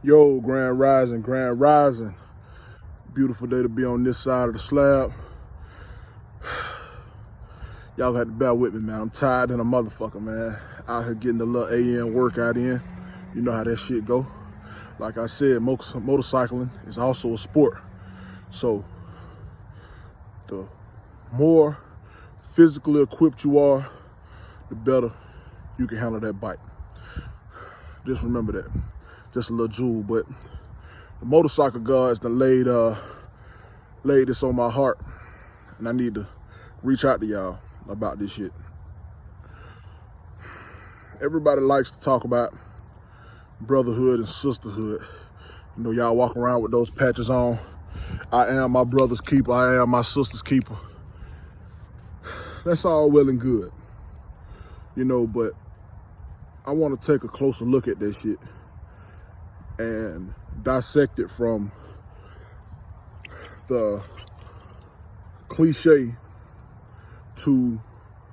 Yo, Grand Rising, Grand Rising. Beautiful day to be on this side of the slab. Y'all got to bear with me, man. I'm tired than a motherfucker, man. Out here getting the little AM workout in. You know how that shit go. Like I said, motorcycling is also a sport. So the more physically equipped you are, the better you can handle that bike. Just remember that. Just a little jewel, but the motorcycle gods done laid this on my heart, and I need to reach out to y'all about this shit. Everybody likes to talk about brotherhood and sisterhood. You know, y'all walk around with those patches on. I am my brother's keeper. I am my sister's keeper. That's all well and good, you know, but I want to take a closer look at that shit and dissect it from the cliche to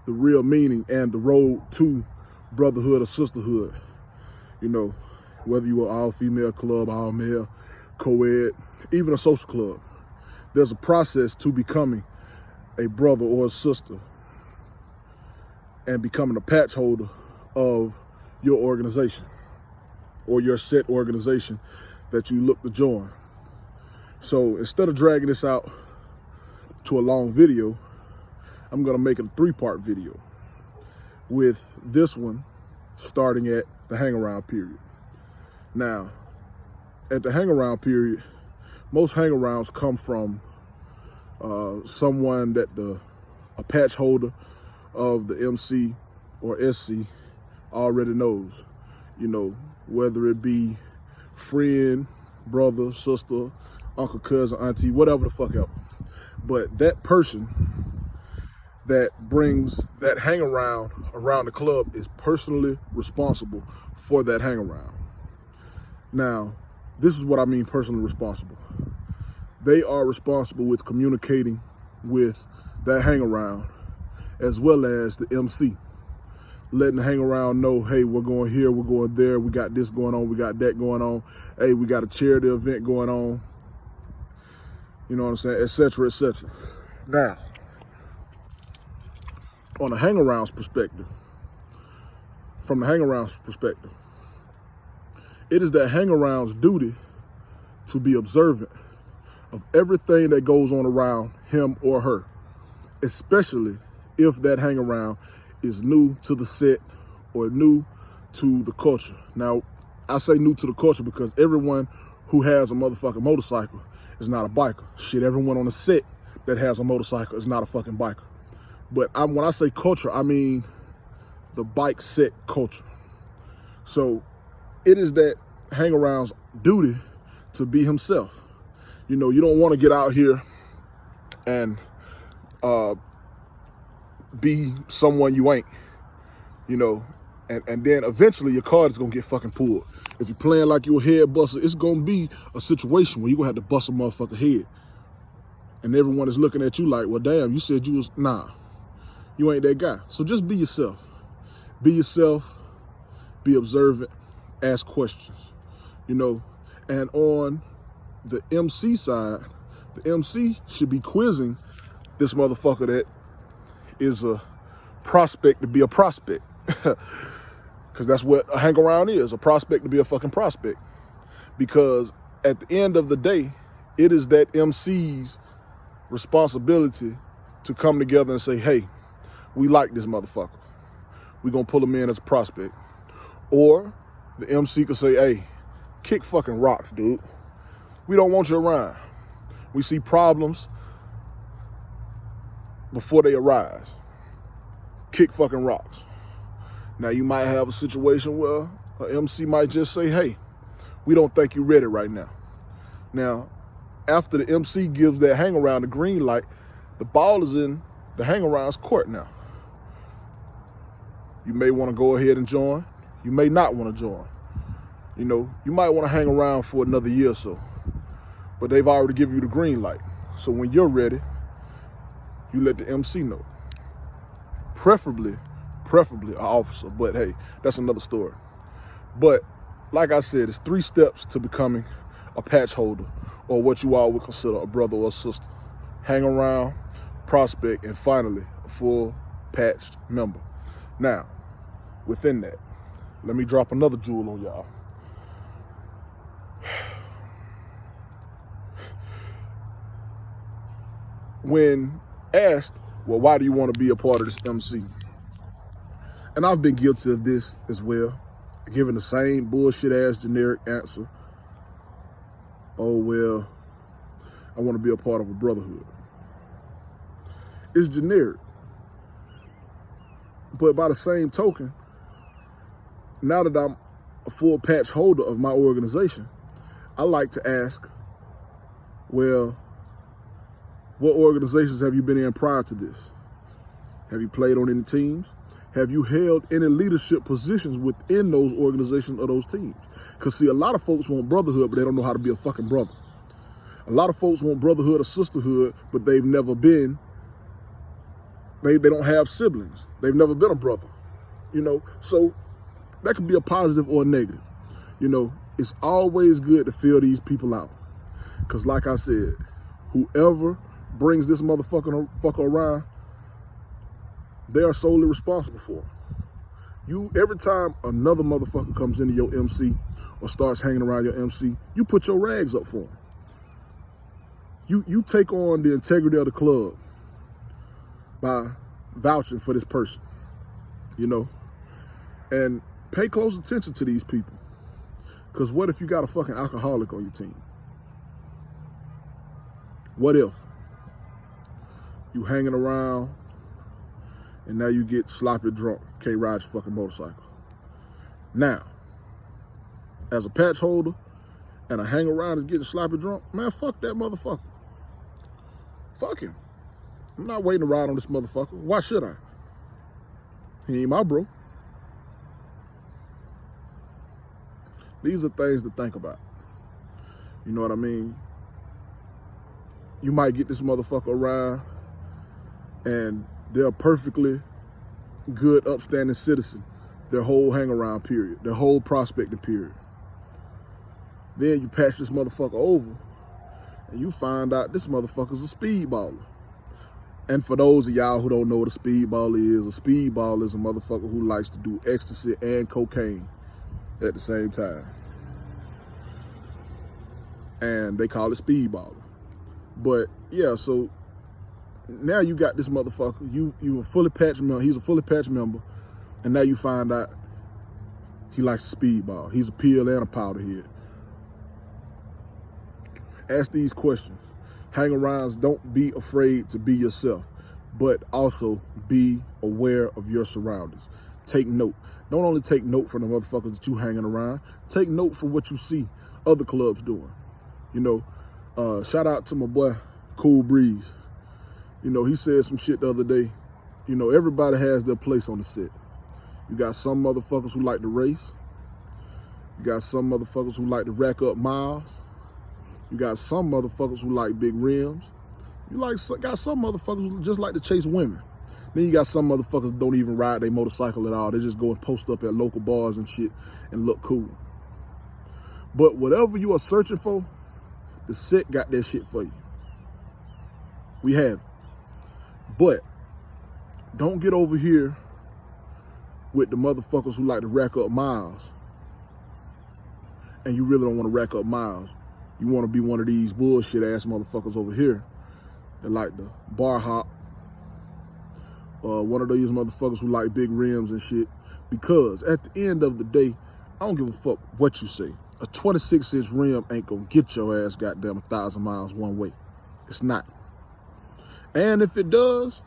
the real meaning and the road to brotherhood or sisterhood. You know, whether you are all-female club, all-male, co-ed, even a social club, there's a process to becoming a brother or a sister and becoming a patch holder of your organization or your set organization that you look to join. So instead of dragging this out to a long video, I'm gonna make it a 3-part video, with this one starting at the hang-around period. Now, at the hang-around period, most hang-arounds come from someone that a patch holder of the MC or SC already knows. You know, whether it be friend, brother, sister, uncle, cousin, auntie, whatever the fuck ever. But that person that brings that hang around the club is personally responsible for that hang around. Now, this is what I mean personally responsible. They are responsible with communicating with that hang around as well as the MC. Letting the hang around know, hey, we're going here, we're going there, we got this going on, we got that going on. Hey, we got a charity event going on. You know what I'm saying, et cetera, et cetera. Now, on the hang-around's perspective, from the hang-around's perspective, it is that hang-around's duty to be observant of everything that goes on around him or her, especially if that hang-around is new to the set or new to the culture. Now, I say new to the culture because everyone who has a motherfucking motorcycle is not a biker. Shit, everyone on the set that has a motorcycle is not a fucking biker. But when I say culture, I mean the bike set culture. So it is that hang-around's duty to be himself. You know, you don't want to get out here and be someone you ain't, you know, and then eventually your card is gonna get fucking pulled. If you're playing like you're a head buster, it's gonna be a situation where you're gonna have to bust a motherfucker head. And everyone is looking at you like, well, damn, you said you was, nah, you ain't that guy. So just be yourself. Be yourself, be observant, ask questions, you know. And on the MC side, the MC should be quizzing this motherfucker that is a prospect to be a prospect. Because that's what a hang around is, a prospect to be a fucking prospect. Because at the end of the day, it is that MC's responsibility to come together and say, hey, we like this motherfucker. We're gonna pull him in as a prospect. Or the MC could say, hey, kick fucking rocks, dude. We don't want you around. We see problems before they arise. Kick fucking rocks. Now you might have a situation where an MC might just say, hey, we don't think you're ready right now. Now, after the MC gives that hang around the green light, the ball is in the hang around's court now. You may want to go ahead and join. You may not want to join. You know, you might want to hang around for another year or so, but they've already given you the green light. So when you're ready, you let the MC know. Preferably an officer, but hey, that's another story. But like I said, it's 3 steps to becoming a patch holder, or what you all would consider a brother or a sister. Hang around, prospect, and finally, a full patched member. Now, within that, let me drop another jewel on y'all. When asked, well, why do you want to be a part of this MC? And I've been guilty of this as well, giving the same bullshit ass generic answer. Oh, well, I want to be a part of a brotherhood. It's generic. But by the same token, now that I'm a full patch holder of my organization, I like to ask, well, what organizations have you been in prior to this? Have you played on any teams? Have you held any leadership positions within those organizations or those teams? Because see, a lot of folks want brotherhood, but they don't know how to be a fucking brother. A lot of folks want brotherhood or sisterhood, but they've never been, they don't have siblings. They've never been a brother, you know? So that could be a positive or a negative. You know, it's always good to feel these people out. Because like I said, whoever brings this motherfucker around, they are solely responsible for it. Every time another motherfucker comes into your MC or starts hanging around your MC, you put your rags up for them. You take on the integrity of the club by vouching for this person, you know? And pay close attention to these people. Because what if you got a fucking alcoholic on your team? What if you hanging around and now you get sloppy drunk, can't ride your fucking motorcycle? Now, as a patch holder and a hang around is getting sloppy drunk, man, fuck that motherfucker. Fuck him. I'm not waiting to ride on this motherfucker. Why should I? He ain't my bro. These are things to think about. You know what I mean? You might get this motherfucker around and they're a perfectly good, upstanding citizen their whole hang-around period, their whole prospecting period. Then you patch this motherfucker over and you find out this motherfucker's a speedballer. And for those of y'all who don't know what a speedballer is a motherfucker who likes to do ecstasy and cocaine at the same time. And they call it speedballer. But yeah, so now you got this motherfucker, you a fully patched member, he's a fully patched member, and now you find out he likes to speedball. He's a pill and a powder head. Ask these questions. Hang-arounds, don't be afraid to be yourself, but also be aware of your surroundings. Take note. Don't only take note from the motherfuckers that you hanging around, take note from what you see other clubs doing. You know, shout out to my boy, Cool Breeze. You know, he said some shit the other day. You know, everybody has their place on the set. You got some motherfuckers who like to race. You got some motherfuckers who like to rack up miles. You got some motherfuckers who like big rims. Got some motherfuckers who just like to chase women. Then you got some motherfuckers who don't even ride their motorcycle at all. They just go and post up at local bars and shit and look cool. But whatever you are searching for, the set got that shit for you. We have it. But don't get over here with the motherfuckers who like to rack up miles. And you really don't want to rack up miles. You want to be one of these bullshit ass motherfuckers over here that like the bar hop. One of these motherfuckers who like big rims and shit. Because at the end of the day, I don't give a fuck what you say. A 26-inch rim ain't gonna get your ass goddamn 1,000 miles one way. It's not. And if it does,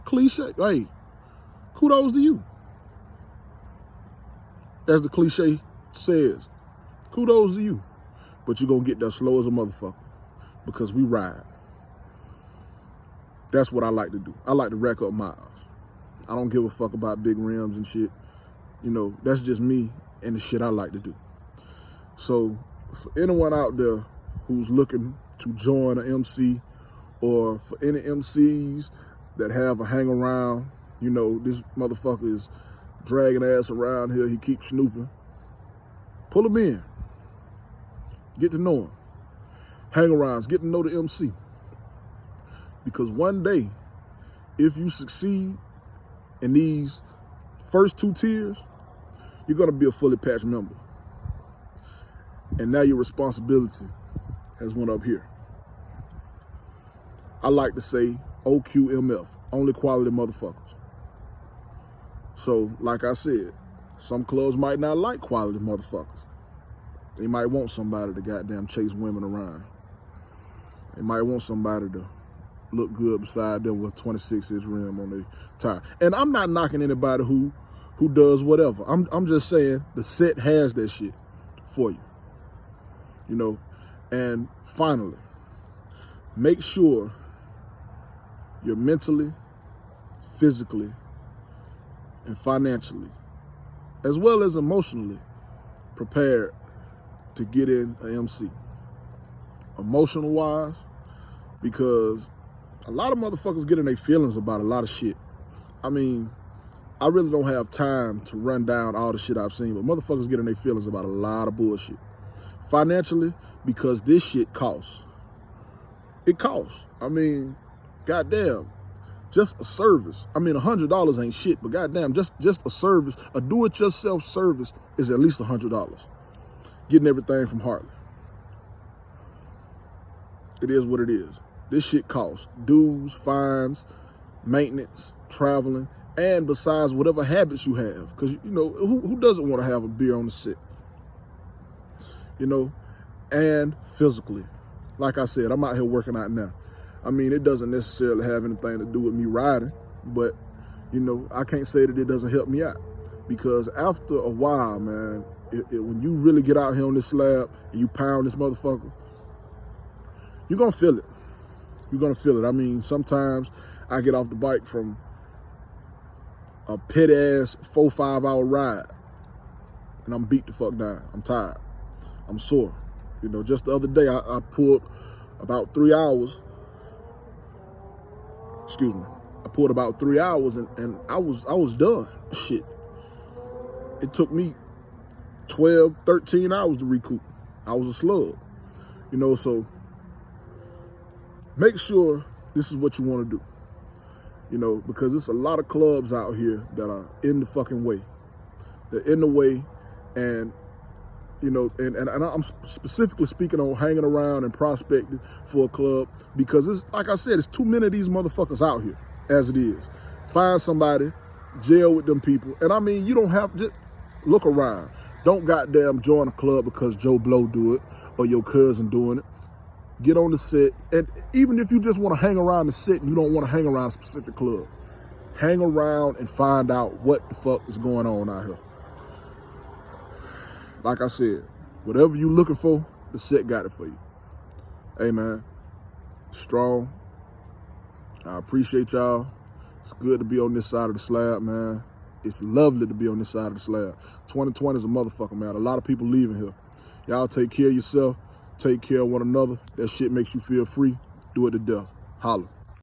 cliche, hey, kudos to you. As the cliche says, kudos to you. But you're gonna get there slow as a motherfucker because we ride. That's what I like to do. I like to rack up miles. I don't give a fuck about big rims and shit. You know, that's just me and the shit I like to do. So for anyone out there who's looking to join an MC, or for any MCs that have a hang around, you know, this motherfucker is dragging ass around here, he keeps snooping. Pull them in. Get to know them. Hang-arounds, get to know the MC. Because one day, if you succeed in these first 2 tiers, you're gonna be a fully patched member. And now your responsibility has went up here. I like to say OQMF, only quality motherfuckers. So, like I said, some clubs might not like quality motherfuckers. They might want somebody to goddamn chase women around. They might want somebody to look good beside them with 26-inch rim on their tire. And I'm not knocking anybody who does whatever. I'm just saying the set has that shit for you. You know, and finally, make sure you're mentally, physically, and financially, as well as emotionally, prepared to get in an MC. Emotional-wise, because a lot of motherfuckers get in their feelings about a lot of shit. I mean, I really don't have time to run down all the shit I've seen, but motherfuckers get in their feelings about a lot of bullshit. Financially, because this shit costs. It costs. I mean, goddamn, just a service. I mean, $100 ain't shit, but goddamn, just a service, a do-it-yourself service is at least $100. Getting everything from Hartley. It is what it is. This shit costs. Dues, fines, maintenance, traveling, and besides whatever habits you have. Because, you know, who doesn't want to have a beer on the set? You know, and physically. Like I said, I'm out here working out now. I mean, it doesn't necessarily have anything to do with me riding, but, you know, I can't say that it doesn't help me out. Because after a while, man, when you really get out here on this slab and you pound this motherfucker, you're going to feel it. You're going to feel it. I mean, sometimes I get off the bike from a pit-ass 4-5 hour ride, and I'm beat the fuck down. I'm tired. I'm sore. You know, just the other day, I pulled about 3 hours. Excuse me. I pulled about 3 hours, and I was done. Shit. It took me 12, 13 hours to recoup. I was a slug. You know, so make sure this is what you want to do. You know, because there's a lot of clubs out here that are in the fucking way. They're in the way, and you know, and I'm specifically speaking on hanging around and prospecting for a club, because it's, like I said, it's too many of these motherfuckers out here as it is. Find somebody, jail with them people. And I mean, you don't have to just look around. Don't goddamn join a club because Joe Blow do it or your cousin doing it. Get on the set. And even if you just want to hang around the set and you don't want to hang around a specific club, hang around and find out what the fuck is going on out here. Like I said, whatever you looking for, the set got it for you. Hey, man, strong. I appreciate y'all. It's good to be on this side of the slab, man. It's lovely to be on this side of the slab. 2020 is a motherfucker, man. A lot of people leaving here. Y'all take care of yourself. Take care of one another. That shit makes you feel free. Do it to death. Holla.